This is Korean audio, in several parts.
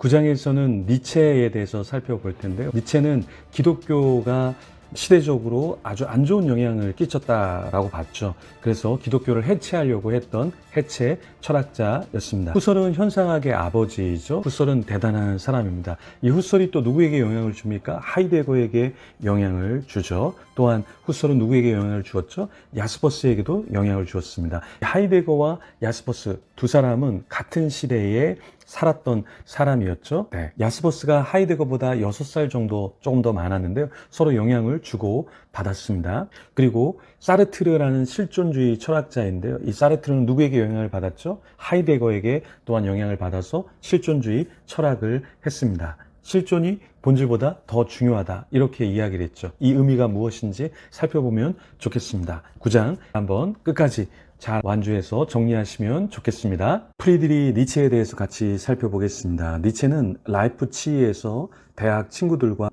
9장에서는 니체에 대해서 살펴볼 텐데요. 니체는 기독교가 시대적으로 아주 안 좋은 영향을 끼쳤다라고 봤죠. 그래서 기독교를 해체하려고 했던 해체 철학자였습니다. 후설은 현상학의 아버지이죠. 후설은 대단한 사람입니다. 이 후설이 또 누구에게 영향을 줍니까? 하이데거에게 영향을 주죠. 또한 후설은 누구에게 영향을 주었죠? 야스퍼스에게도 영향을 주었습니다. 하이데거와 야스퍼스 두 사람은 같은 시대에 살았던 사람이었죠. 야스퍼스가 하이데거보다 6살 정도 조금 더 많았는데요. 서로 영향을 주고 받았습니다. 그리고 사르트르라는 실존주의 철학자인데요. 이 사르트르는 누구에게 영향을 받았죠? 하이데거에게 또한 영향을 받아서 실존주의 철학을 했습니다. 실존이 본질보다 더 중요하다, 이렇게 이야기를 했죠. 이 의미가 무엇인지 살펴보면 좋겠습니다. 9장 한번 끝까지 잘 완주해서 정리하시면 좋겠습니다. 프리드리 니체에 대해서 같이 살펴보겠습니다. 니체는 라이프치히에서 대학 친구들과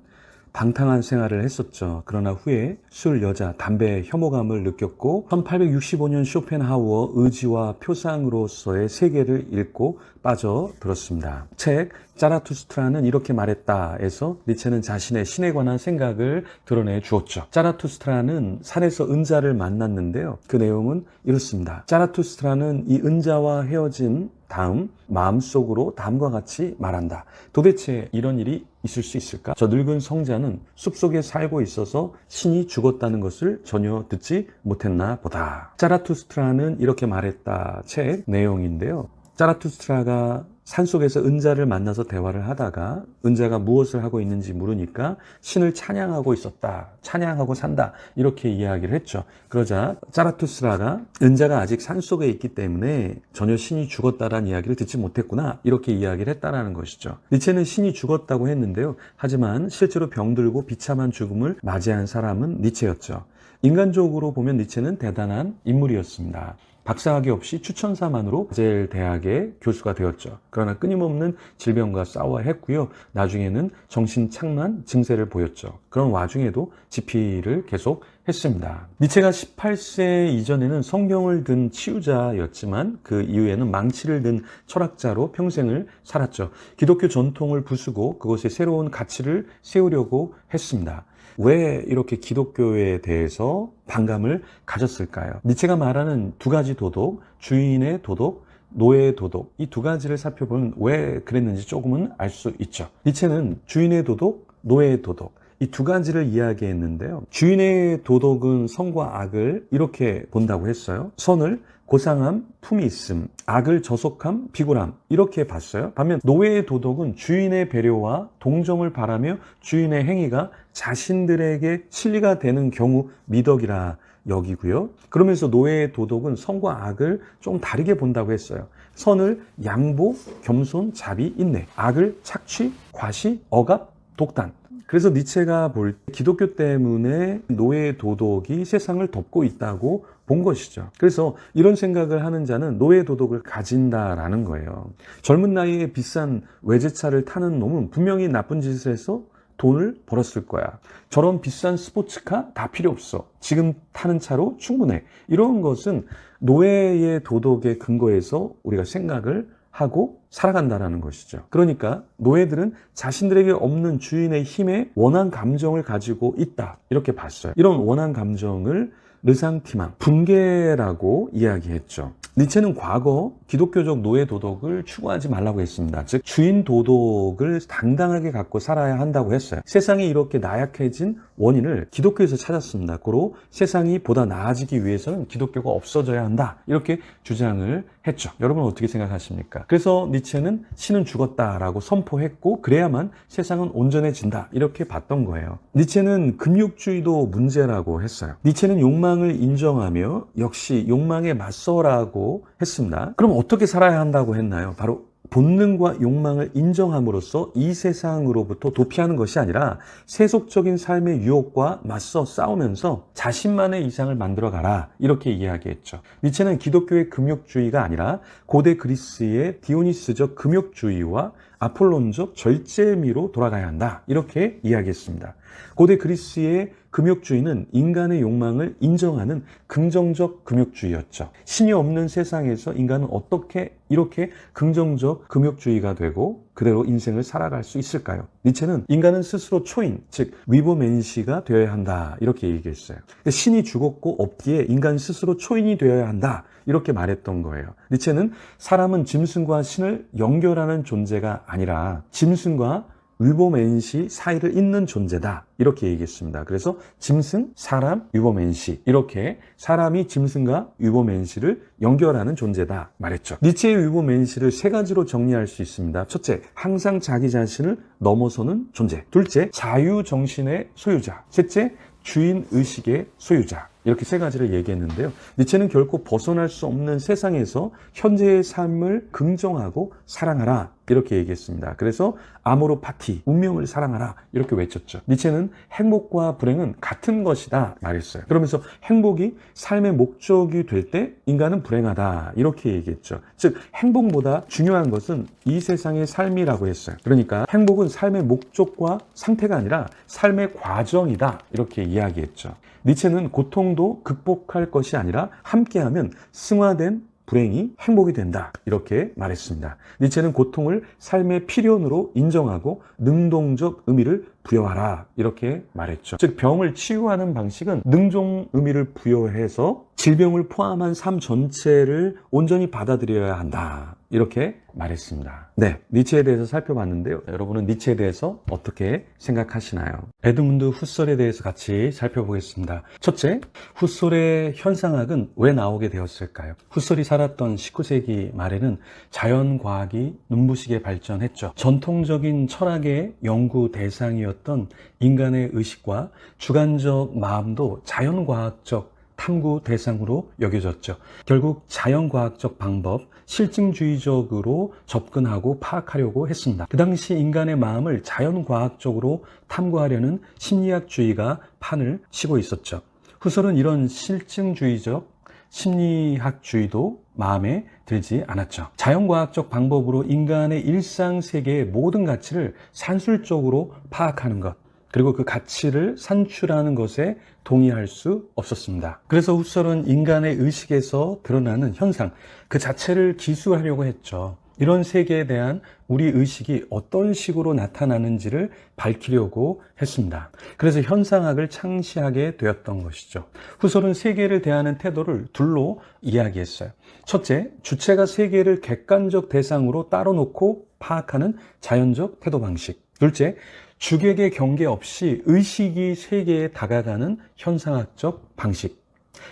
방탕한 생활을 했었죠. 그러나 후에 술, 여자, 담배에 혐오감을 느꼈고 1865년 쇼펜하우어 의지와 표상으로서의 세계를 읽고 빠져들었습니다. 책 자라투스트라는 이렇게 말했다에서 니체는 자신의 신에 관한 생각을 드러내 주었죠. 자라투스트라는 산에서 은자를 만났는데요. 그 내용은 이렇습니다. 자라투스트라는 이 은자와 헤어진 다음 마음속으로 다음과 같이 말한다. 도대체 이런 일이 있을 수 있을까? 저 늙은 성자는 숲속에 살고 있어서 신이 죽었다는 것을 전혀 듣지 못했나 보다. 자라투스트라는 이렇게 말했다 책 내용인데요. 자라투스트라가 산속에서 은자를 만나서 대화를 하다가 은자가 무엇을 하고 있는지 물으니까 신을 찬양하고 있었다, 찬양하고 산다, 이렇게 이야기를 했죠. 그러자 자라투스트라가 은자가 아직 산속에 있기 때문에 전혀 신이 죽었다라는 이야기를 듣지 못했구나, 이렇게 이야기를 했다라는 것이죠. 니체는 신이 죽었다고 했는데요. 하지만 실제로 병들고 비참한 죽음을 맞이한 사람은 니체였죠. 인간적으로 보면 니체는 대단한 인물이었습니다. 박사학위 없이 추천사만으로 바젤 대학의 교수가 되었죠. 그러나 끊임없는 질병과 싸워야 했고요. 나중에는 정신착란 증세를 보였죠. 그런 와중에도 집필을 계속 했습니다. 니체가 18세 이전에는 성경을 든 치유자였지만 그 이후에는 망치를 든 철학자로 평생을 살았죠. 기독교 전통을 부수고 그것에 새로운 가치를 세우려고 했습니다. 왜 이렇게 기독교에 대해서 반감을 가졌을까요? 니체가 말하는 두 가지 도덕, 주인의 도덕, 노예의 도덕, 이 두 가지를 살펴보면 왜 그랬는지 조금은 알 수 있죠. 니체는 주인의 도덕, 노예의 도덕, 이 두 가지를 이야기했는데요. 주인의 도덕은 선과 악을 이렇게 본다고 했어요. 선을 고상함, 품이 있음, 악을 저속함, 비굴함, 이렇게 봤어요. 반면 노예의 도덕은 주인의 배려와 동정을 바라며 주인의 행위가 자신들에게 실리가 되는 경우 미덕이라 여기고요. 그러면서 노예의 도덕은 선과 악을 좀 다르게 본다고 했어요. 선을 양보, 겸손, 자비, 인내, 악을 착취, 과시, 억압, 독단. 그래서 니체가 볼 때 기독교 때문에 노예의 도덕이 세상을 덮고 있다고 본 것이죠. 그래서 이런 생각을 하는 자는 노예 도덕을 가진다라는 거예요. 젊은 나이에 비싼 외제차를 타는 놈은 분명히 나쁜 짓을 해서 돈을 벌었을 거야. 저런 비싼 스포츠카 다 필요 없어. 지금 타는 차로 충분해. 이런 것은 노예의 도덕의 근거에서 우리가 생각을 하고 살아간다는 것이죠. 그러니까 노예들은 자신들에게 없는 주인의 힘에 원한 감정을 가지고 있다, 이렇게 봤어요. 이런 원한 감정을 르상티망, 분개라고 이야기했죠. 니체는 과거 기독교적 노예 도덕을 추구하지 말라고 했습니다. 즉 주인 도덕을 당당하게 갖고 살아야 한다고 했어요. 세상이 이렇게 나약해진 원인을 기독교에서 찾았습니다. 고로 세상이 보다 나아지기 위해서는 기독교가 없어져야 한다, 이렇게 주장을 했죠. 여러분 어떻게 생각하십니까? 그래서 니체는 신은 죽었다라고 선포했고 그래야만 세상은 온전해진다, 이렇게 봤던 거예요. 니체는 금욕주의도 문제라고 했어요. 니체는 욕망을 인정하며 역시 욕망에 맞서라고 했습니다. 그럼 어떻게 살아야 한다고 했나요? 바로 본능과 욕망을 인정함으로써 이 세상으로부터 도피하는 것이 아니라 세속적인 삶의 유혹과 맞서 싸우면서 자신만의 이상을 만들어가라, 이렇게 이야기했죠. 니체는 기독교의 금욕주의가 아니라 고대 그리스의 디오니스적 금욕주의와 아폴론적 절제미로 돌아가야 한다, 이렇게 이야기했습니다. 고대 그리스의 금욕주의는 인간의 욕망을 인정하는 긍정적 금욕주의였죠. 신이 없는 세상에서 인간은 어떻게 이렇게 긍정적 금욕주의가 되고 그대로 인생을 살아갈 수 있을까요? 니체는 인간은 스스로 초인, 즉 위보맨시가 되어야 한다 이렇게 얘기했어요. 신이 죽었고 없기에 인간 스스로 초인이 되어야 한다 이렇게 말했던 거예요. 니체는 사람은 짐승과 신을 연결하는 존재가 아니라 짐승과 위보맨시 사이를 잇는 존재다 이렇게 얘기했습니다. 그래서 짐승, 사람, 위보맨시 이렇게 사람이 짐승과 위보맨시를 연결하는 존재다 말했죠. 니체의 위보맨시를 세 가지로 정리할 수 있습니다. 첫째, 항상 자기 자신을 넘어서는 존재. 둘째, 자유정신의 소유자. 셋째, 주인의식의 소유자. 이렇게 세 가지를 얘기했는데요. 니체는 결코 벗어날 수 없는 세상에서 현재의 삶을 긍정하고 사랑하라 이렇게 얘기했습니다. 그래서 아모르 파티, 운명을 사랑하라 이렇게 외쳤죠. 니체는 행복과 불행은 같은 것이다 말했어요. 그러면서 행복이 삶의 목적이 될 때 인간은 불행하다 이렇게 얘기했죠. 즉 행복보다 중요한 것은 이 세상의 삶이라고 했어요. 그러니까 행복은 삶의 목적과 상태가 아니라 삶의 과정이다 이렇게 이야기했죠. 니체는 고통도 극복할 것이 아니라 함께하면 승화된 불행이 행복이 된다 이렇게 말했습니다. 니체는 고통을 삶의 필연으로 인정하고 능동적 의미를 부여하라 이렇게 말했죠. 즉 병을 치유하는 방식은 능동 의미를 부여해서 질병을 포함한 삶 전체를 온전히 받아들여야 한다 이렇게 말했습니다. 네, 니체에 대해서 살펴봤는데요. 여러분은 니체에 대해서 어떻게 생각하시나요? 에드문드 후설에 대해서 같이 살펴보겠습니다. 첫째, 후설의 현상학은 왜 나오게 되었을까요? 후설이 살았던 19세기 말에는 자연과학이 눈부시게 발전했죠. 전통적인 철학의 연구 대상이었던 인간의 의식과 주관적 마음도 자연과학적 탐구 대상으로 여겨졌죠. 결국 자연과학적 방법, 실증주의적으로 접근하고 파악하려고 했습니다. 그 당시 인간의 마음을 자연과학적으로 탐구하려는 심리학주의가 판을 치고 있었죠. 후설은 이런 실증주의적 심리학주의도 마음에 들지 않았죠. 자연과학적 방법으로 인간의 일상세계의 모든 가치를 산술적으로 파악하는 것, 그리고 그 가치를 산출하는 것에 동의할 수 없었습니다. 그래서 후설은 인간의 의식에서 드러나는 현상, 그 자체를 기술하려고 했죠. 이런 세계에 대한 우리 의식이 어떤 식으로 나타나는지를 밝히려고 했습니다. 그래서 현상학을 창시하게 되었던 것이죠. 후설은 세계를 대하는 태도를 둘로 이야기했어요. 첫째, 주체가 세계를 객관적 대상으로 따로 놓고 파악하는 자연적 태도 방식. 둘째, 주객의 경계 없이 의식이 세계에 다가가는 현상학적 방식.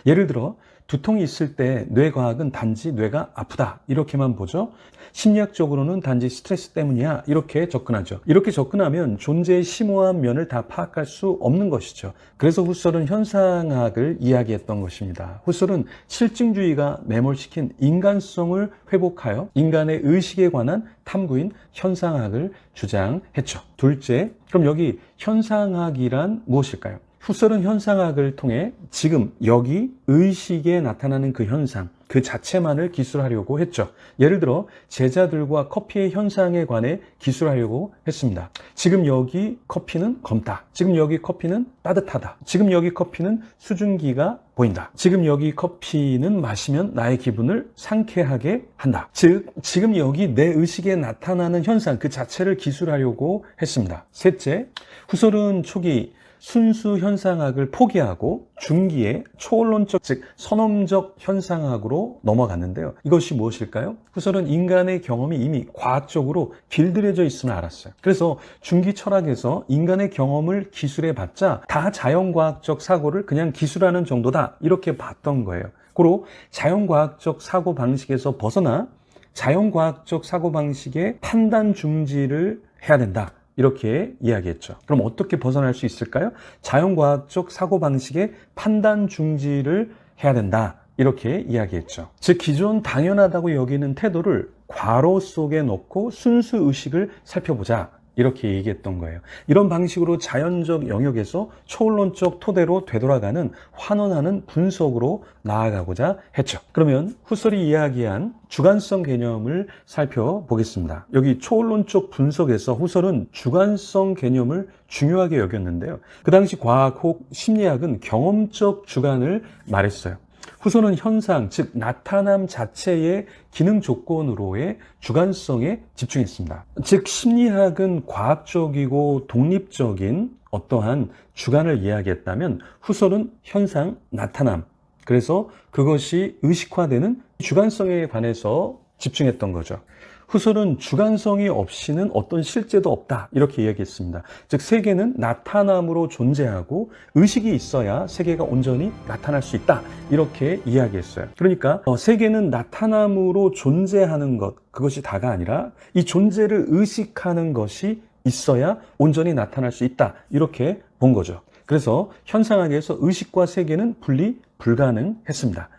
예를 들어 두통이 있을 때 뇌과학은 단지 뇌가 아프다 이렇게만 보죠. 심리학적으로는 단지 스트레스 때문이야 이렇게 접근하죠. 이렇게 접근하면 존재의 심오한 면을 다 파악할 수 없는 것이죠. 그래서 후설은 현상학을 이야기했던 것입니다. 후설은 실증주의가 매몰시킨 인간성을 회복하여 인간의 의식에 관한 탐구인 현상학을 주장했죠. 둘째, 그럼 여기 현상학이란 무엇일까요? 후설은 현상학을 통해 지금 여기 의식에 나타나는 그 현상, 그 자체만을 기술하려고 했죠. 예를 들어 제자들과 커피의 현상에 관해 기술하려고 했습니다. 지금 여기 커피는 검다. 지금 여기 커피는 따뜻하다. 지금 여기 커피는 수증기가 보인다. 지금 여기 커피는 마시면 나의 기분을 상쾌하게 한다. 즉 지금 여기 내 의식에 나타나는 현상 그 자체를 기술하려고 했습니다. 셋째, 후설은 초기 순수 현상학을 포기하고 중기에 초론적 즉 선험적 현상학으로 넘어갔는데요. 이것이 무엇일까요? 후설은 인간의 경험이 이미 과학적으로 길들여져 있음을 알았어요. 그래서 중기 철학에서 인간의 경험을 기술해 봤자 다 자연과학적 사고를 그냥 기술하는 정도다 이렇게 봤던 거예요. 고로 자연과학적 사고 방식에서 벗어나 자연과학적 사고 방식의 판단 중지를 해야 된다. 이렇게 이야기했죠. 그럼 어떻게 벗어날 수 있을까요? 자연과학적 사고방식의 판단 중지를 해야 된다. 이렇게 이야기했죠. 즉 기존 당연하다고 여기는 태도를 괄호 속에 넣고 순수 의식을 살펴보자. 이렇게 얘기했던 거예요. 이런 방식으로 자연적 영역에서 초론적 토대로 되돌아가는 환원하는 분석으로 나아가고자 했죠. 그러면 후설이 이야기한 주관성 개념을 살펴보겠습니다. 여기 초론적 분석에서 후설은 주관성 개념을 중요하게 여겼는데요. 그 당시 과학 혹 심리학은 경험적 주관을 말했어요. 후설은 현상, 즉 나타남 자체의 기능 조건으로의 주관성에 집중했습니다. 즉 심리학은 과학적이고 독립적인 어떠한 주관을 이야기했다면 후설은 현상, 나타남, 그래서 그것이 의식화되는 주관성에 관해서 집중했던 거죠. 후설은 주관성이 없이는 어떤 실제도 없다 이렇게 이야기했습니다. 즉 세계는 나타남으로 존재하고 의식이 있어야 세계가 온전히 나타날 수 있다 이렇게 이야기했어요. 그러니까 세계는 나타남으로 존재하는 것, 그것이 다가 아니라 이 존재를 의식하는 것이 있어야 온전히 나타날 수 있다 이렇게 본 거죠. 그래서 현상학에서 의식과 세계는 분리 불가능했습니다.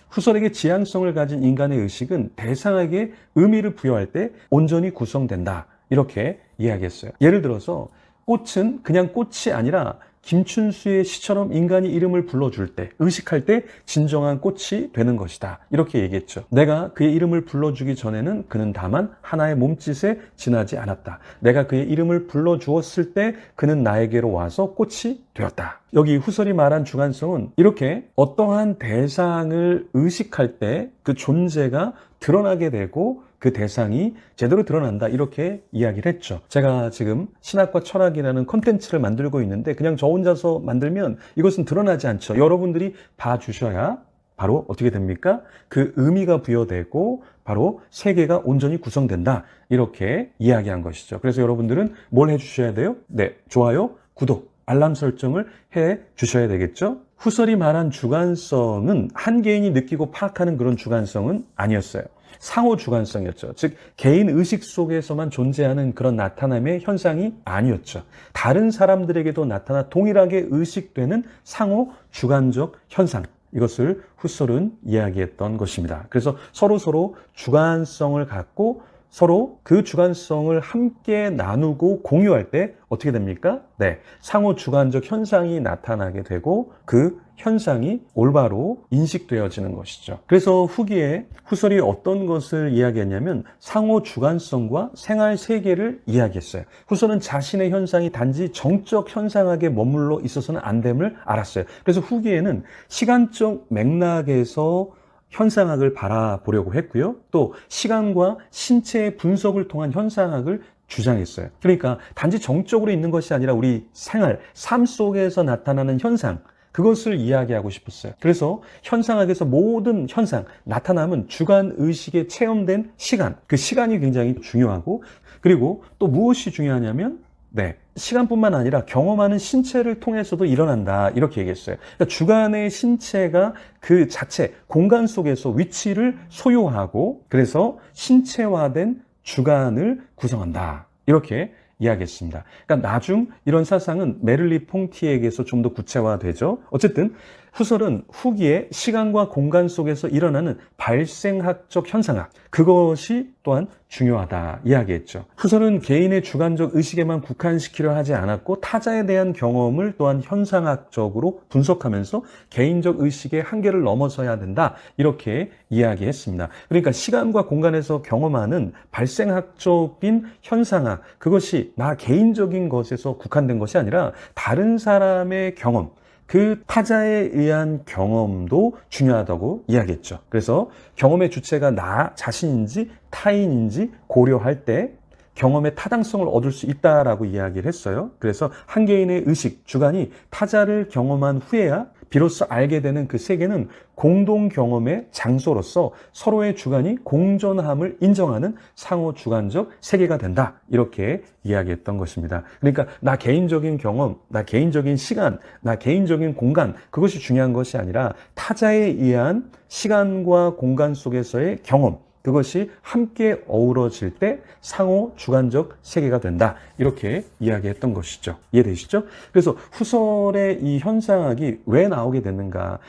후설에게 지향성을 가진 인간의 의식은 대상에게 의미를 부여할 때 온전히 구성된다 이렇게 이야기했어요. 예를 들어서 꽃은 그냥 꽃이 아니라 김춘수의 시처럼 인간이 이름을 불러줄 때, 의식할 때 진정한 꽃이 되는 것이다 이렇게 얘기했죠. 내가 그의 이름을 불러주기 전에는 그는 다만 하나의 몸짓에 지나지 않았다. 내가 그의 이름을 불러주었을 때 그는 나에게로 와서 꽃이 되었다. 여기 후설이 말한 주관성은 이렇게 어떠한 대상을 의식할 때 그 존재가 드러나게 되고 그 대상이 제대로 드러난다 이렇게 이야기를 했죠. 제가 지금 신학과 철학이라는 콘텐츠를 만들고 있는데 그냥 저 혼자서 만들면 이것은 드러나지 않죠. 여러분들이 봐주셔야 바로 어떻게 됩니까? 그 의미가 부여되고 바로 세계가 온전히 구성된다 이렇게 이야기한 것이죠. 그래서 여러분들은 뭘 해주셔야 돼요? 네, 좋아요, 구독, 알람 설정을 해 주셔야 되겠죠. 후설이 말한 주관성은 한 개인이 느끼고 파악하는 그런 주관성은 아니었어요. 상호 주관성이었죠. 즉 개인 의식 속에서만 존재하는 그런 나타남의 현상이 아니었죠. 다른 사람들에게도 나타나 동일하게 의식되는 상호 주관적 현상, 이것을 후설은 이야기했던 것입니다. 그래서 서로 주관성을 갖고 서로 그 주관성을 함께 나누고 공유할 때 어떻게 됩니까? 네, 상호 주관적 현상이 나타나게 되고 그 현상이 올바로 인식되어지는 것이죠. 그래서 후기에 후설이 어떤 것을 이야기했냐면 상호 주관성과 생활 세계를 이야기했어요. 후설은 자신의 현상이 단지 정적 현상학에 머물러 있어서는 안 됨을 알았어요. 그래서 후기에는 시간적 맥락에서 현상학을 바라보려고 했고요. 또 시간과 신체의 분석을 통한 현상학을 주장했어요. 그러니까 단지 정적으로 있는 것이 아니라 우리 생활, 삶 속에서 나타나는 현상, 그것을 이야기하고 싶었어요. 그래서 현상학에서 모든 현상, 나타남은 주관 의식에 체험된 시간, 그 시간이 굉장히 중요하고, 그리고 또 무엇이 중요하냐면 네, 시간뿐만 아니라 경험하는 신체를 통해서도 일어난다 이렇게 얘기했어요. 그러니까 주관의 신체가 그 자체 공간 속에서 위치를 소유하고 그래서 신체화된 주관을 구성한다 이렇게 이야기했습니다. 그러니까 나중 이런 사상은 메를리 퐁티에게서 좀 더 구체화되죠. 어쨌든 후설은 후기에 시간과 공간 속에서 일어나는 발생학적 현상학, 그것이 또한 중요하다 이야기했죠. 후설은 개인의 주관적 의식에만 국한시키려 하지 않았고 타자에 대한 경험을 또한 현상학적으로 분석하면서 개인적 의식의 한계를 넘어서야 된다 이렇게 이야기했습니다. 그러니까 시간과 공간에서 경험하는 발생학적인 현상학, 그것이 나 개인적인 것에서 국한된 것이 아니라 다른 사람의 경험, 그 타자에 의한 경험도 중요하다고 이야기했죠. 그래서 경험의 주체가 나 자신인지 타인인지 고려할 때 경험의 타당성을 얻을 수 있다라고 이야기를 했어요. 그래서 한 개인의 의식, 주관이 타자를 경험한 후에야 비로소 알게 되는 그 세계는 공동 경험의 장소로서 서로의 주관이 공존함을 인정하는 상호 주관적 세계가 된다 이렇게 이야기했던 것입니다. 그러니까 나 개인적인 경험, 나 개인적인 시간, 나 개인적인 공간, 그것이 중요한 것이 아니라 타자에 의한 시간과 공간 속에서의 경험, 그것이 함께 어우러질 때 상호 주관적 세계가 된다 이렇게 이야기했던 것이죠. 이해되시죠? 그래서 후설의 이 현상학이 왜 나오게 됐는가?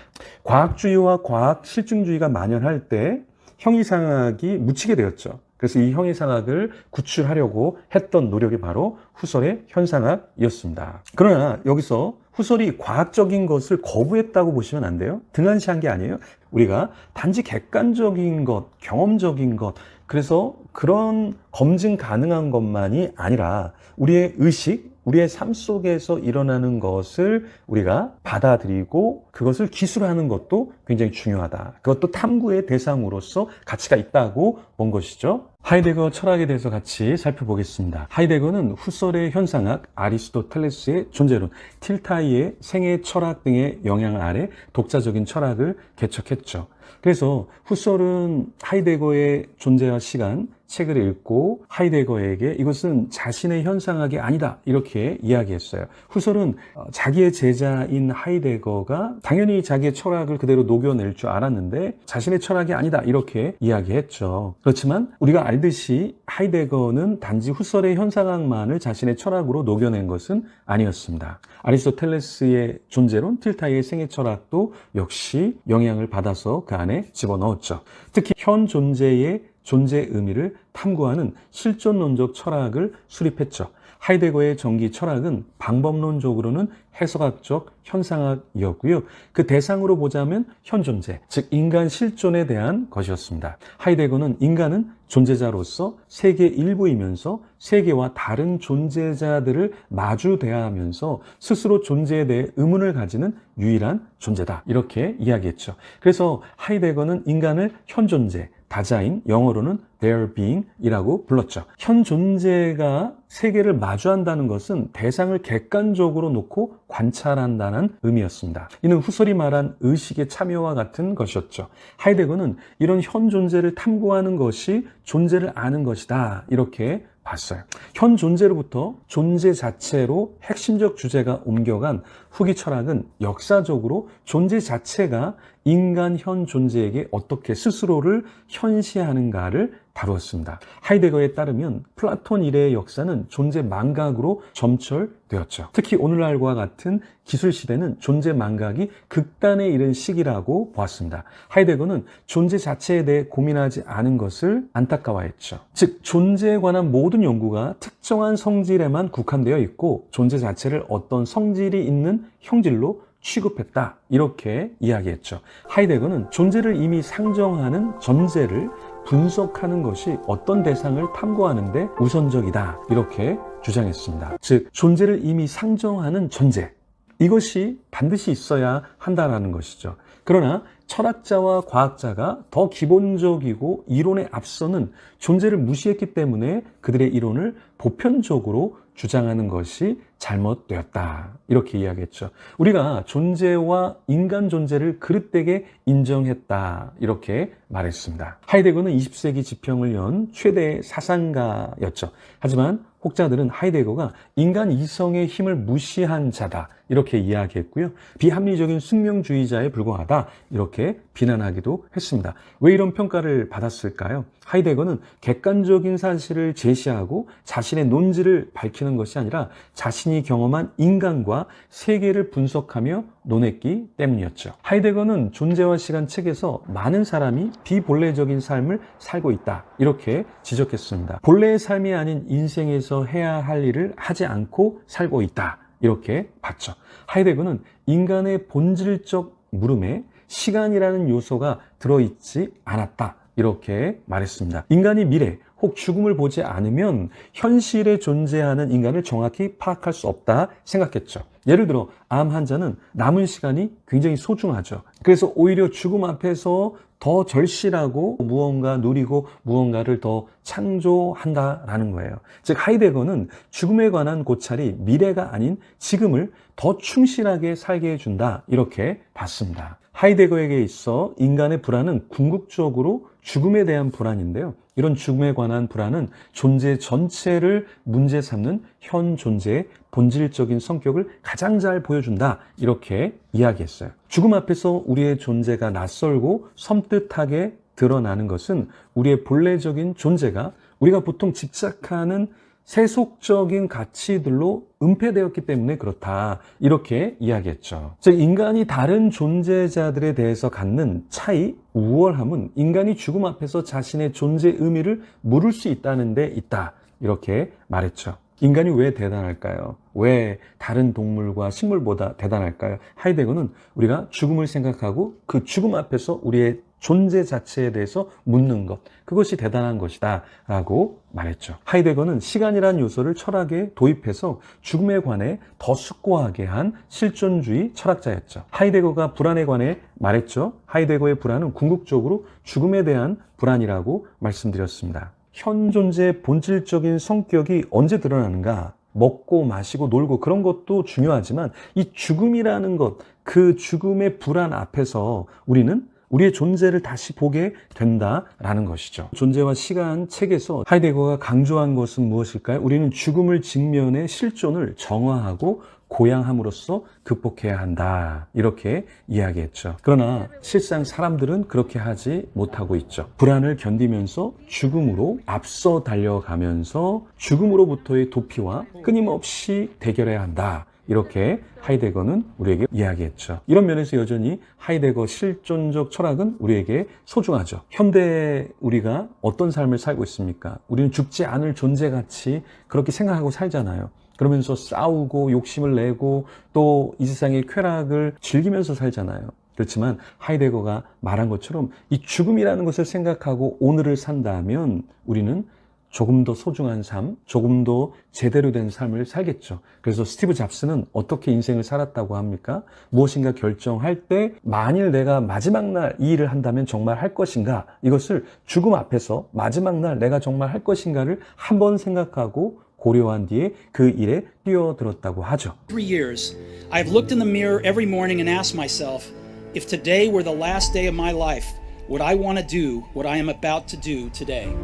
과학주의와 과학 실증주의가 만연할 때 형이상학이 묻히게 되었죠. 그래서 이 형이상학을 구출하려고 했던 노력이 바로 후설의 현상학이었습니다. 그러나 여기서 후설이 과학적인 것을 거부했다고 보시면 안 돼요. 등한시한 게 아니에요. 우리가 단지 객관적인 것, 경험적인 것, 그래서 그런 검증 가능한 것만이 아니라 우리의 의식, 우리의 삶 속에서 일어나는 것을 우리가 받아들이고 그것을 기술하는 것도 굉장히 중요하다. 그것도 탐구의 대상으로서 가치가 있다고 본 것이죠. 하이데거 철학에 대해서 같이 살펴보겠습니다. 하이데거는 후설의 현상학, 아리스토텔레스의 존재론, 틸타이의 생애 철학 등의 영향 아래 독자적인 철학을 개척했죠. 그래서 후설은 하이데거의 존재와 시간 책을 읽고 하이데거에게 이것은 자신의 현상학이 아니다 이렇게 이야기했어요. 후설은 자기의 제자인 하이데거가 당연히 자기의 철학을 그대로 녹여낼 줄 알았는데 자신의 철학이 아니다 이렇게 이야기했죠. 그렇지만 우리가 알듯이 하이데거는 단지 후설의 현상학만을 자신의 철학으로 녹여낸 것은 아니었습니다. 아리스토텔레스의 존재론, 틸타이의 생애 철학도 역시 영향을 받아서 그 안에 집어넣었죠. 특히 현 존재의 존재 의미를 탐구하는 실존론적 철학을 수립했죠. 하이데거의 전기 철학은 방법론적으로는 해석학적 현상학이었고요. 그 대상으로 보자면 현존재, 즉 인간 실존에 대한 것이었습니다. 하이데거는 인간은 존재자로서 세계 일부이면서 세계와 다른 존재자들을 마주 대하면서 스스로 존재에 대해 의문을 가지는 유일한 존재다 이렇게 이야기했죠. 그래서 하이데거는 인간을 현존재, 다자인 영어로는 their being이라고 불렀죠. 현 존재가 세계를 마주한다는 것은 대상을 객관적으로 놓고 관찰한다는 의미였습니다. 이는 후설이 말한 의식의 참여와 같은 것이었죠. 하이데거는 이런 현 존재를 탐구하는 것이 존재를 아는 것이다 이렇게 봤어요. 현 존재로부터 존재 자체로 핵심적 주제가 옮겨간 후기 철학은 역사적으로 존재 자체가 인간 현 존재에게 어떻게 스스로를 현시하는가를 다루었습니다. 하이데거에 따르면 플라톤 이래의 역사는 존재 망각으로 점철되었죠. 특히 오늘날과 같은 기술 시대는 존재 망각이 극단에 이른 시기라고 보았습니다. 하이데거는 존재 자체에 대해 고민하지 않은 것을 안타까워했죠. 즉 존재에 관한 모든 연구가 특정한 성질에만 국한되어 있고 존재 자체를 어떤 성질이 있는 형질로 취급했다 이렇게 이야기했죠. 하이데거는 존재를 이미 상정하는 전제를 분석하는 것이 어떤 대상을 탐구하는 데 우선적이다 이렇게 주장했습니다. 즉 존재를 이미 상정하는 전제, 이것이 반드시 있어야 한다는 것이죠. 그러나 철학자와 과학자가 더 기본적이고 이론에 앞서는 존재를 무시했기 때문에 그들의 이론을 보편적으로 주장하는 것이 잘못되었다 이렇게 이야기했죠. 우리가 존재와 인간 존재를 그릇되게 인정했다 이렇게 말했습니다. 하이데거는 20세기 지평을 연 최대의 사상가였죠. 하지만 혹자들은 하이데거가 인간 이성의 힘을 무시한 자다 이렇게 이야기했고요. 비합리적인 숙명주의자에 불과하다 이렇게 비난하기도 했습니다. 왜 이런 평가를 받았을까요? 하이데거는 객관적인 사실을 제시하고 자신의 논지를 밝히는 것이 아니라 자신이 경험한 인간과 세계를 분석하며 논했기 때문이었죠. 하이데거는 존재와 시간 책에서 많은 사람이 비본래적인 삶을 살고 있다 이렇게 지적했습니다. 본래의 삶이 아닌 인생에서 해야 할 일을 하지 않고 살고 있다 이렇게 봤죠. 하이데거는 인간의 본질적 물음에 시간이라는 요소가 들어있지 않았다 이렇게 말했습니다. 인간이 미래 혹 죽음을 보지 않으면 현실에 존재하는 인간을 정확히 파악할 수 없다 생각했죠. 예를 들어 암 환자는 남은 시간이 굉장히 소중하죠. 그래서 오히려 죽음 앞에서 더 절실하고 무언가 누리고 무언가를 더 창조한다라는 거예요. 즉 하이데거는 죽음에 관한 고찰이 미래가 아닌 지금을 더 충실하게 살게 해준다 이렇게 봤습니다. 하이데거에게 있어 인간의 불안은 궁극적으로 죽음에 대한 불안인데요. 이런 죽음에 관한 불안은 존재 전체를 문제 삼는 현 존재의 본질적인 성격을 가장 잘 보여준다 이렇게 이야기했어요. 죽음 앞에서 우리의 존재가 낯설고 섬뜩하게 드러나는 것은 우리의 본래적인 존재가 우리가 보통 집착하는 세속적인 가치들로 은폐되었기 때문에 그렇다. 이렇게 이야기했죠. 즉, 인간이 다른 존재자들에 대해서 갖는 차이, 우월함은 인간이 죽음 앞에서 자신의 존재 의미를 물을 수 있다는 데 있다. 이렇게 말했죠. 인간이 왜 대단할까요? 왜 다른 동물과 식물보다 대단할까요? 하이데거는 우리가 죽음을 생각하고 그 죽음 앞에서 우리의 존재 자체에 대해서 묻는 것, 그것이 대단한 것이다 라고 말했죠. 하이데거는 시간이라는 요소를 철학에 도입해서 죽음에 관해 더 숙고하게 한 실존주의 철학자였죠. 하이데거가 불안에 관해 말했죠. 하이데거의 불안은 궁극적으로 죽음에 대한 불안이라고 말씀드렸습니다. 현 존재의 본질적인 성격이 언제 드러나는가? 먹고 마시고 놀고 그런 것도 중요하지만 이 죽음이라는 것, 그 죽음의 불안 앞에서 우리는 우리의 존재를 다시 보게 된다라는 것이죠. 존재와 시간 책에서 하이데거가 강조한 것은 무엇일까요? 우리는 죽음을 직면해 실존을 정화하고 고양함으로써 극복해야 한다. 이렇게 이야기했죠. 그러나 실상 사람들은 그렇게 하지 못하고 있죠. 불안을 견디면서 죽음으로 앞서 달려가면서 죽음으로부터의 도피와 끊임없이 대결해야 한다. 이렇게 하이데거는 우리에게 이야기했죠. 이런 면에서 여전히 하이데거 실존적 철학은 우리에게 소중하죠. 현대 우리가 어떤 삶을 살고 있습니까? 우리는 죽지 않을 존재같이 그렇게 생각하고 살잖아요. 그러면서 싸우고 욕심을 내고 또 이 세상의 쾌락을 즐기면서 살잖아요. 그렇지만 하이데거가 말한 것처럼 이 죽음이라는 것을 생각하고 오늘을 산다면 우리는 조금 더 소중한 삶, 조금 더 제대로 된 삶을 살겠죠. 그래서 스티브 잡스는 어떻게 인생을 살았다고 합니까? 무엇인가 결정할 때 만일 내가 마지막 날 이 일을 한다면 정말 할 것인가? 이것을 죽음 앞에서 마지막 날 내가 정말 할 것인가를 한번 생각하고 고려한 뒤에 그 일에 뛰어들었다고 하죠. 3 years, I've looked in the mirror every morning and asked myself, if today were the last day of my life, would I want to do what I am about to do today?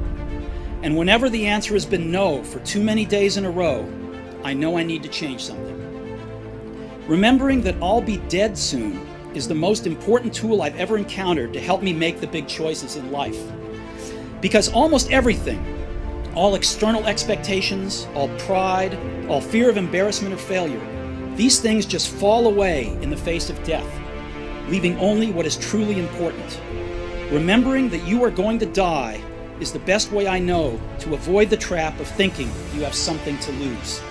And whenever the answer has been no for too many days in a row, I know I need to change something. Remembering that I'll be dead soon is the most important tool I've ever encountered to help me make the big choices in life. Because almost everything, all external expectations, all pride, all fear of embarrassment or failure, these things just fall away in the face of death, leaving only what is truly important. Remembering that you are going to die is the best way I know to avoid the trap of thinking you have something to lose.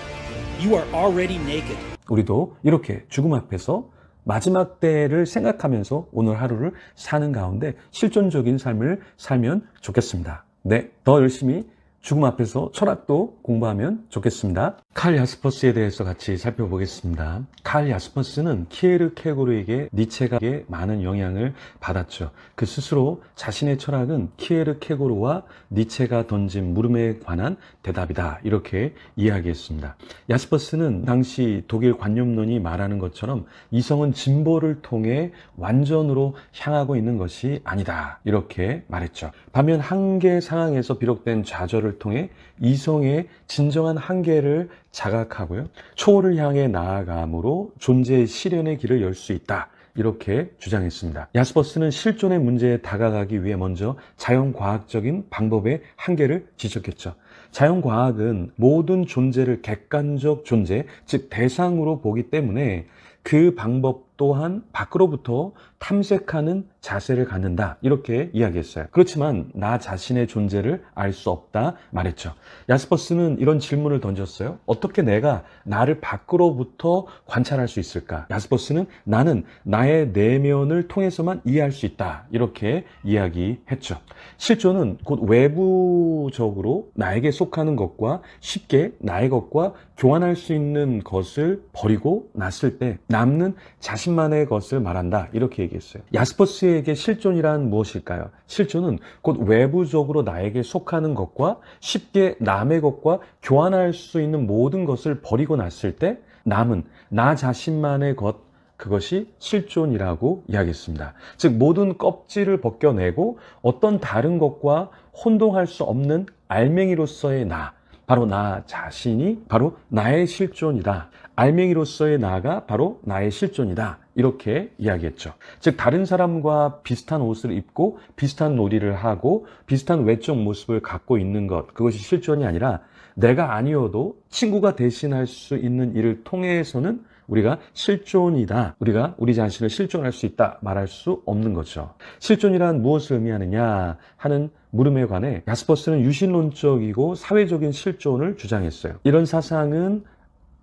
You are already naked. 우리도 이렇게 죽음 앞에서 마지막 때를 생각하면서 오늘 하루를 사는 가운데 실존적인 삶을 살면 좋겠습니다. 네, 더 열심히 죽음 앞에서 철학도 공부하면 좋겠습니다. 칼 야스퍼스에 대해서 같이 살펴보겠습니다. 칼 야스퍼스는 키에르케고르에게 니체가 많은 영향을 받았죠. 그 스스로 자신의 철학은 키에르케고르와 니체가 던진 물음에 관한 대답이다. 이렇게 이야기했습니다. 야스퍼스는 당시 독일 관념론이 말하는 것처럼 이성은 진보를 통해 완전으로 향하고 있는 것이 아니다. 이렇게 말했죠. 반면 한계 상황에서 비롯된 좌절을 통해 이성의 진정한 한계를 자각하고요. 초월을 향해 나아감으로 존재의 실현의 길을 열 수 있다. 이렇게 주장했습니다. 야스퍼스는 실존의 문제에 다가가기 위해 먼저 자연과학적인 방법의 한계를 지적했죠. 자연과학은 모든 존재를 객관적 존재, 즉 대상으로 보기 때문에 그 방법 또한 밖으로부터 탐색하는 자세를 갖는다. 이렇게 이야기했어요. 그렇지만 나 자신의 존재를 알 수 없다 말했죠. 야스퍼스는 이런 질문을 던졌어요. 어떻게 내가 나를 밖으로부터 관찰할 수 있을까? 야스퍼스는 나는 나의 내면을 통해서만 이해할 수 있다. 이렇게 이야기했죠. 실존은 곧 외부적으로 나에게 속하는 것과 쉽게 나의 것과 교환할 수 있는 것을 버리고 났을 때 남는 자신만의 것을 말한다. 이렇게 얘기했어요. 야스퍼스에게 실존이란 무엇일까요? 실존은 곧 외부적으로 나에게 속하는 것과 쉽게 남의 것과 교환할 수 있는 모든 것을 버리고 났을 때 남은 나 자신만의 것, 그것이 실존이라고 이야기했습니다. 즉 모든 껍질을 벗겨내고 어떤 다른 것과 혼동할 수 없는 알맹이로서의 나, 바로 나 자신이 바로 나의 실존이다. 알맹이로서의 나가 바로 나의 실존이다. 이렇게 이야기했죠. 즉 다른 사람과 비슷한 옷을 입고 비슷한 놀이를 하고 비슷한 외적 모습을 갖고 있는 것, 그것이 실존이 아니라 내가 아니어도 친구가 대신할 수 있는 일을 통해서는 우리가 실존이다. 우리가 우리 자신을 실존할 수 있다. 말할 수 없는 거죠. 실존이란 무엇을 의미하느냐 하는 물음에 관해 야스퍼스는 유신론적이고 사회적인 실존을 주장했어요. 이런 사상은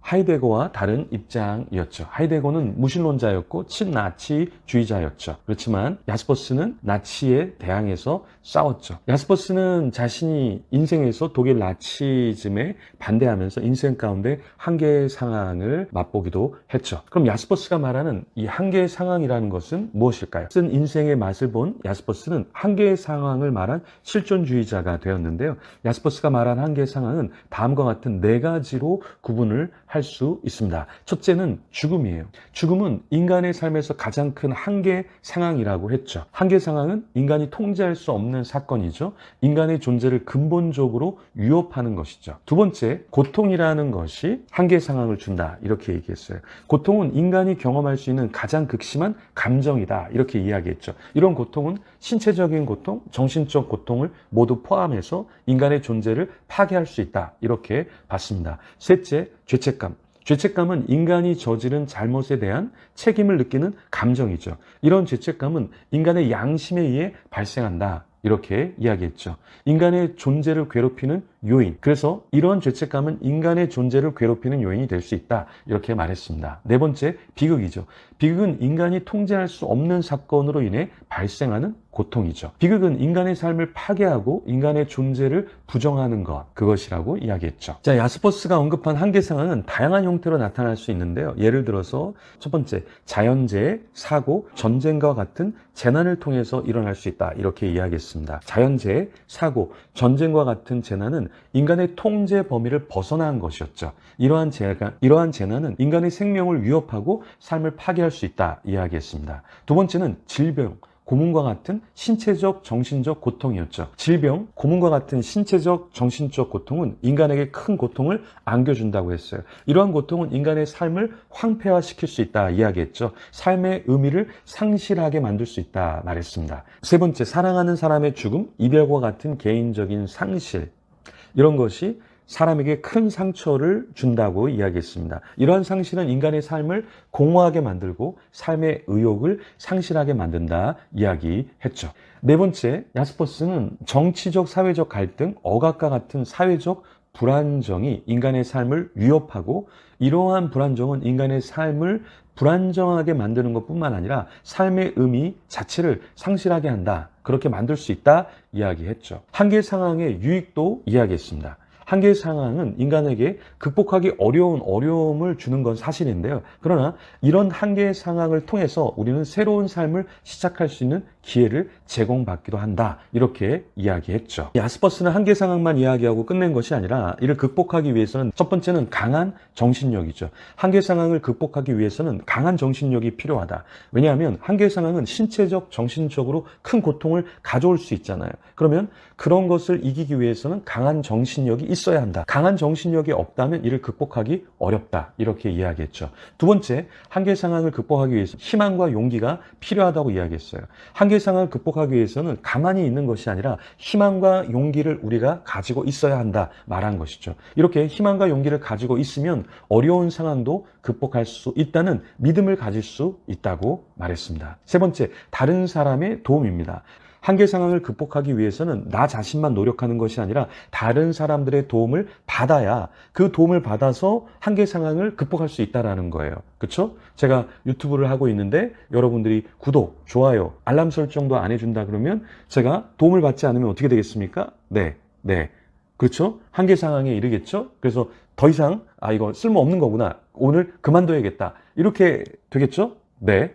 하이데거와 다른 입장이었죠. 하이데거는 무신론자였고 친나치주의자였죠. 그렇지만 야스퍼스는 나치에 대항해서 싸웠죠. 야스퍼스는 자신이 인생에서 독일 나치즘에 반대하면서 인생 가운데 한계의 상황을 맛보기도 했죠. 그럼 야스퍼스가 말하는 이 한계의 상황이라는 것은 무엇일까요? 쓴 인생의 맛을 본 야스퍼스는 한계의 상황을 말한 실존주의자가 되었는데요. 야스퍼스가 말한 한계의 상황은 다음과 같은 네 가지로 구분을 할 수 있습니다. 첫째는 죽음이에요. 죽음은 인간의 삶에서 가장 큰 한계 상황이라고 했죠. 한계 상황은 인간이 통제할 수 없는 사건이죠. 인간의 존재를 근본적으로 위협하는 것이죠. 두 번째, 고통이라는 것이 한계 상황을 준다. 이렇게 얘기했어요. 고통은 인간이 경험할 수 있는 가장 극심한 감정이다. 이렇게 이야기했죠. 이런 고통은 신체적인 고통, 정신적 고통을 모두 포함해서 인간의 존재를 파괴할 수 있다. 이렇게 봤습니다. 셋째, 죄책감. 죄책감은 인간이 저지른 잘못에 대한 책임을 느끼는 감정이죠. 이런 죄책감은 인간의 양심에 의해 발생한다. 이렇게 이야기했죠. 인간의 존재를 괴롭히는 요인. 그래서 이런 죄책감은 인간의 존재를 괴롭히는 요인이 될 수 있다. 이렇게 말했습니다. 네 번째, 비극이죠. 비극은 인간이 통제할 수 없는 사건으로 인해 발생하는 고통이죠. 비극은 인간의 삶을 파괴하고 인간의 존재를 부정하는 것, 그것이라고 이야기했죠. 자, 야스퍼스가 언급한 한계 상황은 다양한 형태로 나타날 수 있는데요. 예를 들어서 첫 번째, 자연재해, 사고, 전쟁과 같은 재난을 통해서 일어날 수 있다. 이렇게 이야기했습니다. 자연재해, 사고, 전쟁과 같은 재난은 인간의 통제 범위를 벗어난 것이었죠. 이러한 재난은 인간의 생명을 위협하고 삶을 파괴할 수 있다. 이야기했습니다. 두 번째는 질병, 고문과 같은 신체적, 정신적 고통이었죠. 질병, 고문과 같은 신체적, 정신적 고통은 인간에게 큰 고통을 안겨준다고 했어요. 이러한 고통은 인간의 삶을 황폐화시킬 수 있다 이야기했죠. 삶의 의미를 상실하게 만들 수 있다 말했습니다. 세 번째, 사랑하는 사람의 죽음, 이별과 같은 개인적인 상실. 이런 것이 사람에게 큰 상처를 준다고 이야기했습니다. 이러한 상실은 인간의 삶을 공허하게 만들고 삶의 의욕을 상실하게 만든다 이야기했죠. 네 번째, 야스퍼스는 정치적, 사회적 갈등, 억압과 같은 사회적 불안정이 인간의 삶을 위협하고 이러한 불안정은 인간의 삶을 불안정하게 만드는 것뿐만 아니라 삶의 의미 자체를 상실하게 한다. 그렇게 만들 수 있다 이야기했죠. 한계 상황의 유익도 이야기했습니다. 한계 상황은 인간에게 극복하기 어려운 어려움을 주는 건 사실인데요. 그러나 이런 한계 상황을 통해서 우리는 새로운 삶을 시작할 수 있는 기회를 제공받기도 한다. 이렇게 이야기했죠. 야스퍼스는 한계 상황만 이야기하고 끝낸 것이 아니라 이를 극복하기 위해서는 첫 번째는 강한 정신력이죠. 한계 상황을 극복하기 위해서는 강한 정신력이 필요하다. 왜냐하면 한계 상황은 신체적, 정신적으로 큰 고통을 가져올 수 있잖아요. 그러면 그런 것을 이기기 위해서는 강한 정신력이 있어야 한다. 강한 정신력이 없다면 이를 극복하기 어렵다. 이렇게 이야기했죠. 두 번째, 한계 상황을 극복하기 위해서 희망과 용기가 필요하다고 이야기했어요. 한계 상황을 극복하기 위해서는 가만히 있는 것이 아니라 희망과 용기를 우리가 가지고 있어야 한다 말한 것이죠. 이렇게 희망과 용기를 가지고 있으면 어려운 상황도 극복할 수 있다는 믿음을 가질 수 있다고 말했습니다. 세 번째, 다른 사람의 도움입니다. 한계 상황을 극복하기 위해서는 나 자신만 노력하는 것이 아니라 다른 사람들의 도움을 받아야 그 도움을 받아서 한계 상황을 극복할 수 있다는 거예요. 그렇죠? 제가 유튜브를 하고 있는데 여러분들이 구독, 좋아요, 알람 설정도 안 해준다 그러면 제가 도움을 받지 않으면 어떻게 되겠습니까? 네. 그렇죠? 한계 상황에 이르겠죠? 그래서 더 이상 이거 쓸모없는 거구나. 오늘 그만둬야겠다. 이렇게 되겠죠? 네.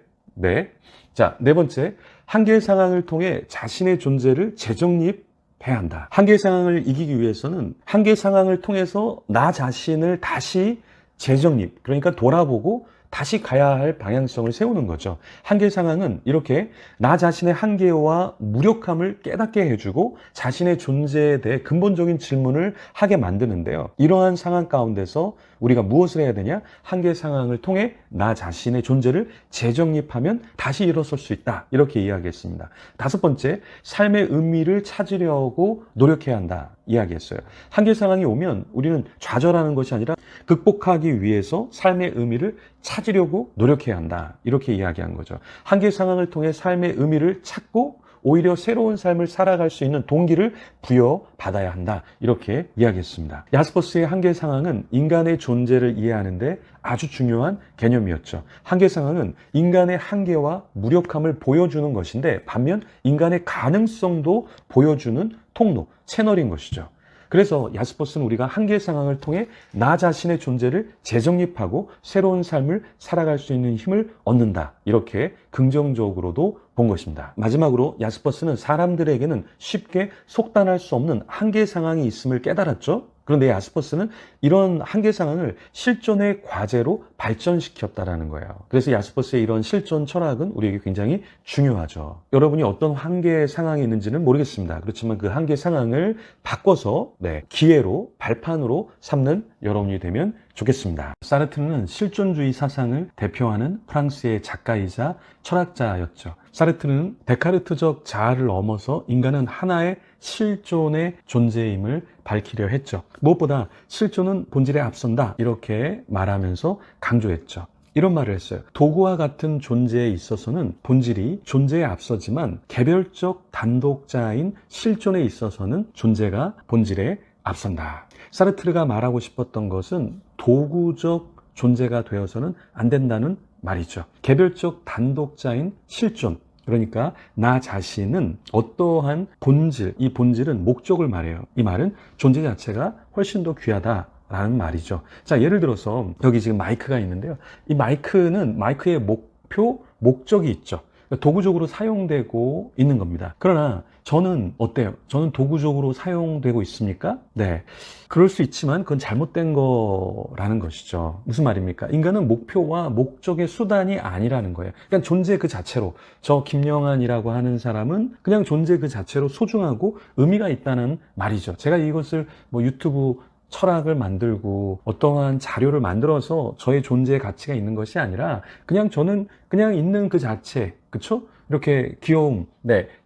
자, 네 번째, 한계 상황을 통해 자신의 존재를 재정립해야 한다. 한계 상황을 이기기 위해서는 한계 상황을 통해서 나 자신을 다시 재정립, 그러니까 돌아보고 다시 가야 할 방향성을 세우는 거죠. 한계 상황은 이렇게 나 자신의 한계와 무력함을 깨닫게 해주고 자신의 존재에 대해 근본적인 질문을 하게 만드는데요. 이러한 상황 가운데서 우리가 무엇을 해야 되냐? 한계 상황을 통해 나 자신의 존재를 재정립하면 다시 일어설 수 있다. 이렇게 이야기했습니다. 다섯 번째, 삶의 의미를 찾으려고 노력해야 한다. 이야기했어요. 한계 상황이 오면 우리는 좌절하는 것이 아니라 극복하기 위해서 삶의 의미를 찾으려고 노력해야 한다. 이렇게 이야기한 거죠. 한계 상황을 통해 삶의 의미를 찾고 오히려 새로운 삶을 살아갈 수 있는 동기를 부여받아야 한다. 이렇게 이야기했습니다. 야스퍼스의 한계 상황은 인간의 존재를 이해하는데 아주 중요한 개념이었죠. 한계 상황은 인간의 한계와 무력함을 보여주는 것인데 반면 인간의 가능성도 보여주는 통로, 채널인 것이죠. 그래서 야스퍼스는 우리가 한계 상황을 통해 나 자신의 존재를 재정립하고 새로운 삶을 살아갈 수 있는 힘을 얻는다. 이렇게 긍정적으로도 본 것입니다. 마지막으로 야스퍼스는 사람들에게는 쉽게 속단할 수 없는 한계 상황이 있음을 깨달았죠. 그런데 야스퍼스는 이런 한계 상황을 실존의 과제로 발전시켰다라는 거예요. 그래서 야스퍼스의 이런 실존 철학은 우리에게 굉장히 중요하죠. 여러분이 어떤 한계 상황이 있는지는 모르겠습니다. 그렇지만 그 한계 상황을 바꿔서 기회로, 발판으로 삼는 여러분이 되면 좋겠습니다. 사르트르는 실존주의 사상을 대표하는 프랑스의 작가이자 철학자였죠. 사르트르는 데카르트적 자아를 넘어서 인간은 하나의 실존의 존재임을 밝히려 했죠. 무엇보다 실존은 본질에 앞선다 이렇게 말하면서 강조했죠. 이런 말을 했어요. 도구와 같은 존재에 있어서는 본질이 존재에 앞서지만 개별적 단독자인 실존에 있어서는 존재가 본질에 앞선다. 사르트르가 말하고 싶었던 것은 도구적 존재가 되어서는 안 된다는 말이죠. 개별적 단독자인 실존, 그러니까 나 자신은 어떠한 본질, 이 본질은 목적을 말해요. 이 말은 존재 자체가 훨씬 더 귀하다라는 말이죠. 자, 예를 들어서 여기 지금 마이크가 있는데요. 이 마이크는 마이크의 목표, 목적이 있죠. 도구적으로 사용되고 있는 겁니다. 그러나 저는 어때요? 저는 도구적으로 사용되고 있습니까? 네. 그럴 수 있지만 그건 잘못된 거라는 것이죠. 무슨 말입니까? 인간은 목표와 목적의 수단이 아니라는 거예요. 그러니까 존재 그 자체로, 저 김영환이라고 하는 사람은 그냥 존재 그 자체로 소중하고 의미가 있다는 말이죠. 제가 이것을 유튜브 철학을 만들고 어떠한 자료를 만들어서 저의 존재의 가치가 있는 것이 아니라 그냥 저는 그냥 있는 그 자체, 그쵸? 이렇게 귀여움,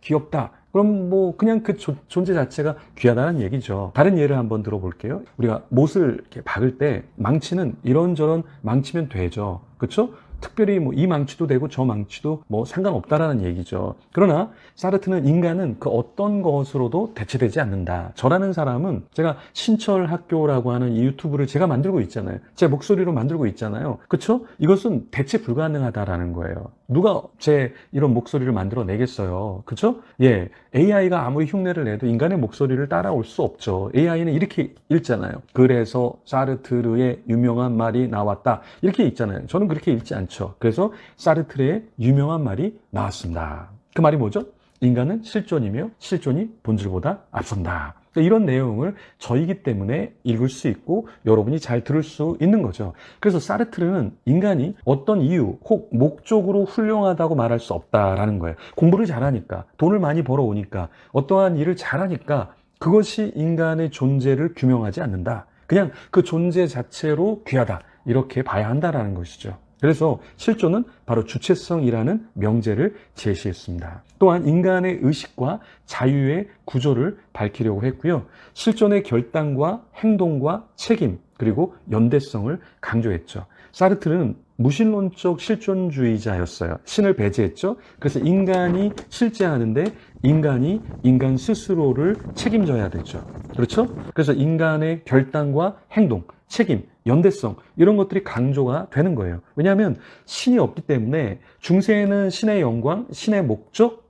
귀엽다. 그럼 그냥 그 존재 자체가 귀하다는 얘기죠. 다른 예를 한번 들어볼게요. 우리가 못을 이렇게 박을 때 망치는 이런저런 망치면 되죠. 그쵸? 특별히 이 망치도 되고 저 망치도 상관없다라는 얘기죠. 그러나 사르트는 인간은 그 어떤 것으로도 대체되지 않는다. 저라는 사람은 제가 신철학교라고 하는 이 유튜브를 제가 만들고 있잖아요. 제 목소리로 만들고 있잖아요. 그쵸? 이것은 대체 불가능하다라는 거예요. 누가 제 이런 목소리를 만들어 내겠어요. 그쵸? 예. AI가 아무리 흉내를 내도 인간의 목소리를 따라올 수 없죠. AI는 이렇게 읽잖아요. 그래서 사르트르의 유명한 말이 나왔다. 이렇게 읽잖아요. 저는 그렇게 읽지 않죠. 그래서 사르트르의 유명한 말이 나왔습니다. 그 말이 뭐죠? 인간은 실존이며 실존이 본질보다 앞선다. 이런 내용을 저이기 때문에 읽을 수 있고 여러분이 잘 들을 수 있는 거죠. 그래서 사르트르는 인간이 어떤 이유 혹 목적으로 훌륭하다고 말할 수 없다라는 거예요. 공부를 잘하니까, 돈을 많이 벌어오니까, 어떠한 일을 잘하니까 그것이 인간의 존재를 규명하지 않는다. 그냥 그 존재 자체로 귀하다. 이렇게 봐야 한다라는 것이죠. 그래서 실존은 바로 주체성이라는 명제를 제시했습니다. 또한 인간의 의식과 자유의 구조를 밝히려고 했고요. 실존의 결단과 행동과 책임, 그리고 연대성을 강조했죠. 사르트르는 무신론적 실존주의자였어요. 신을 배제했죠. 그래서 인간이 실제하는데 인간이 인간 스스로를 책임져야 되죠. 그렇죠? 그래서 인간의 결단과 행동, 책임, 연대성 이런 것들이 강조가 되는 거예요. 왜냐하면 신이 없기 때문에 중세에는 신의 영광, 신의 목적,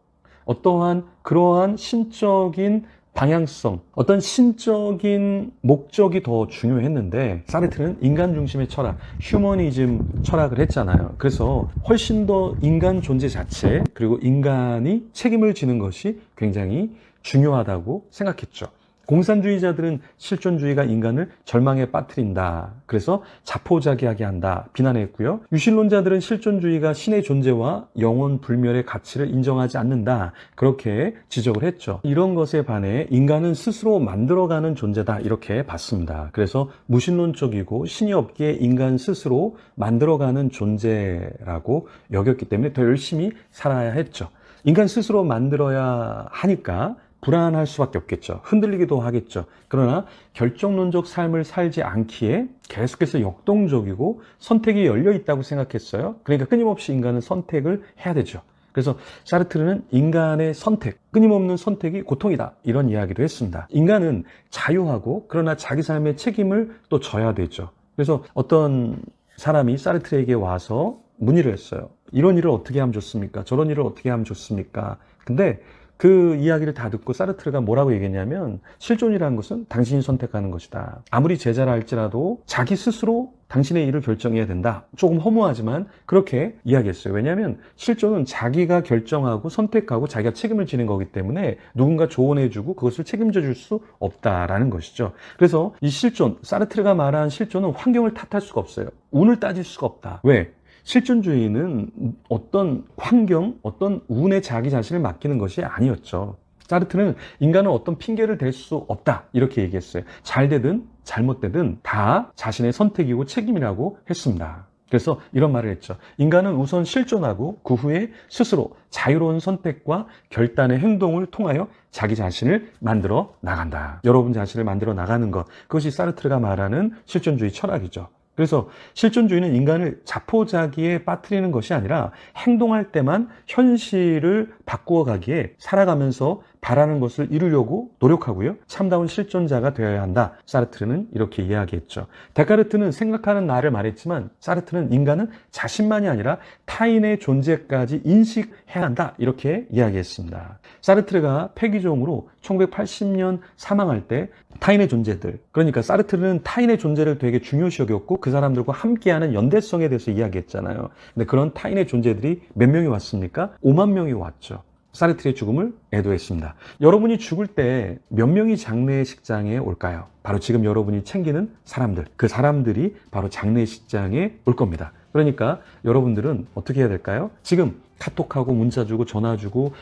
어떠한 그러한 신적인 방향성, 어떤 신적인 목적이 더 중요했는데 사르트르는 인간 중심의 철학, 휴머니즘 철학을 했잖아요. 그래서 훨씬 더 인간 존재 자체 그리고 인간이 책임을 지는 것이 굉장히 중요하다고 생각했죠. 공산주의자들은 실존주의가 인간을 절망에 빠뜨린다. 그래서 자포자기하게 한다. 비난했고요. 유신론자들은 실존주의가 신의 존재와 영원 불멸의 가치를 인정하지 않는다. 그렇게 지적을 했죠. 이런 것에 반해 인간은 스스로 만들어가는 존재다. 이렇게 봤습니다. 그래서 무신론적이고 신이 없기에 인간 스스로 만들어가는 존재라고 여겼기 때문에 더 열심히 살아야 했죠. 인간 스스로 만들어야 하니까 불안할 수밖에 없겠죠. 흔들리기도 하겠죠. 그러나 결정론적 삶을 살지 않기에 계속해서 역동적이고 선택이 열려 있다고 생각했어요. 그러니까 끊임없이 인간은 선택을 해야 되죠. 그래서 사르트르는 인간의 선택, 끊임없는 선택이 고통이다. 이런 이야기도 했습니다. 인간은 자유하고 그러나 자기 삶의 책임을 또 져야 되죠. 그래서 어떤 사람이 사르트르에게 와서 문의를 했어요. 이런 일을 어떻게 하면 좋습니까? 저런 일을 어떻게 하면 좋습니까? 근데 그 이야기를 다 듣고 사르트르가 뭐라고 얘기했냐면 실존이라는 것은 당신이 선택하는 것이다. 아무리 제자라 할지라도 자기 스스로 당신의 일을 결정해야 된다. 조금 허무하지만 그렇게 이야기했어요. 왜냐하면 실존은 자기가 결정하고 선택하고 자기가 책임을 지는 거기 때문에 누군가 조언해주고 그것을 책임져 줄 수 없다라는 것이죠. 그래서 이 실존, 사르트르가 말한 실존은 환경을 탓할 수가 없어요. 운을 따질 수가 없다. 왜? 실존주의는 어떤 환경, 어떤 운에 자기 자신을 맡기는 것이 아니었죠. 사르트르는 인간은 어떤 핑계를 댈 수 없다 이렇게 얘기했어요. 잘 되든 잘못되든 다 자신의 선택이고 책임이라고 했습니다. 그래서 이런 말을 했죠. 인간은 우선 실존하고 그 후에 스스로 자유로운 선택과 결단의 행동을 통하여 자기 자신을 만들어 나간다. 여러분 자신을 만들어 나가는 것, 그것이 사르트르가 말하는 실존주의 철학이죠. 그래서 실존주의는 인간을 자포자기에 빠뜨리는 것이 아니라 행동할 때만 현실을 바꾸어 가기에 살아가면서 바라는 것을 이루려고 노력하고요. 참다운 실존자가 되어야 한다. 사르트르는 이렇게 이야기했죠. 데카르트는 생각하는 나를 말했지만 사르트르는 인간은 자신만이 아니라 타인의 존재까지 인식해야 한다. 이렇게 이야기했습니다. 사르트르가 폐기종으로 1980년 사망할 때 타인의 존재들, 그러니까 사르트르는 타인의 존재를 되게 중요시 여겼고 그 사람들과 함께하는 연대성에 대해서 이야기했잖아요. 근데 그런 타인의 존재들이 몇 명이 왔습니까? 5만 명이 왔죠. 사르트르의 죽음을 애도했습니다. 여러분이 죽을 때 몇 명이 장례식장에 올까요? 바로 지금 여러분이 챙기는 사람들, 그 사람들이 바로 장례식장에 올 겁니다. 그러니까 여러분들은 어떻게 해야 될까요? 지금 카톡하고 문자 주고 전화 주고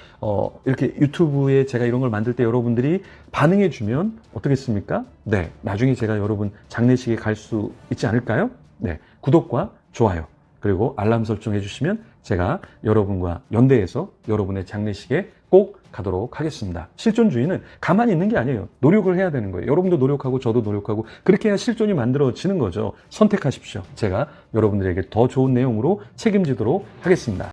이렇게 유튜브에 제가 이런 걸 만들 때 여러분들이 반응해 주면 어떻겠습니까? 네, 나중에 제가 여러분 장례식에 갈 수 있지 않을까요? 네, 구독과 좋아요 그리고 알람 설정해 주시면 제가 여러분과 연대해서 여러분의 장례식에 꼭 가도록 하겠습니다. 실존주의는 가만히 있는 게 아니에요. 노력을 해야 되는 거예요. 여러분도 노력하고 저도 노력하고 그렇게 해야 실존이 만들어지는 거죠. 선택하십시오. 제가 여러분들에게 더 좋은 내용으로 책임지도록 하겠습니다.